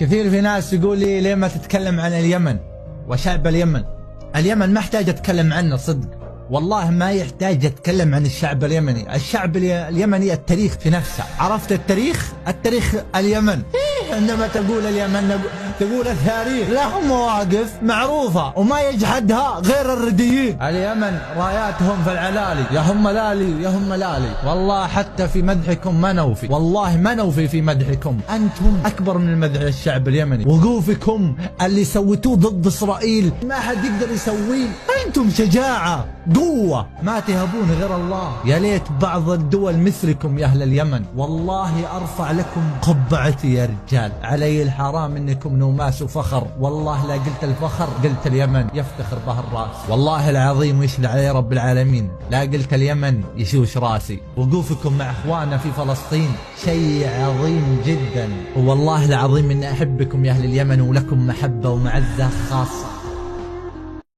كثير في ناس يقول لي ليه ما تتكلم عن اليمن وشعب اليمن. اليمن ما احتاج اتكلم عنه صدق، والله ما يحتاج اتكلم عن الشعب اليمني. الشعب اليمني التاريخ في نفسه. عرفت التاريخ اليمن. عندما تقول اليمن تقول التاريخ لهم مواقف معروفة وما يجحدها غير الرديين. اليمن راياتهم في العلالي، يا هم لالي يا هم لالي. والله حتى في مدحكم ما نوفي، والله ما نوفي في مدحكم. أنتم أكبر من مدح الشعب اليمني. وقوفكم اللي سويتوه ضد إسرائيل ما حد يقدر يسويه. أنتم شجاعة قوة ما تهبون غير الله. يا ليت بعض الدول مثلكم يا أهل اليمن. والله أرفع لكم قبعتي يا رجال. علي الحرام إنكم نوماس وفخر. والله لا قلت الفخر قلت اليمن يفتخر به الراس. والله العظيم ويشهد علي رب العالمين لا قلت اليمن يشوش راسي. وقوفكم مع إخواننا في فلسطين شيء عظيم جدا. والله العظيم إني أحبكم يا أهل اليمن ولكم محبة ومعزة خاصة.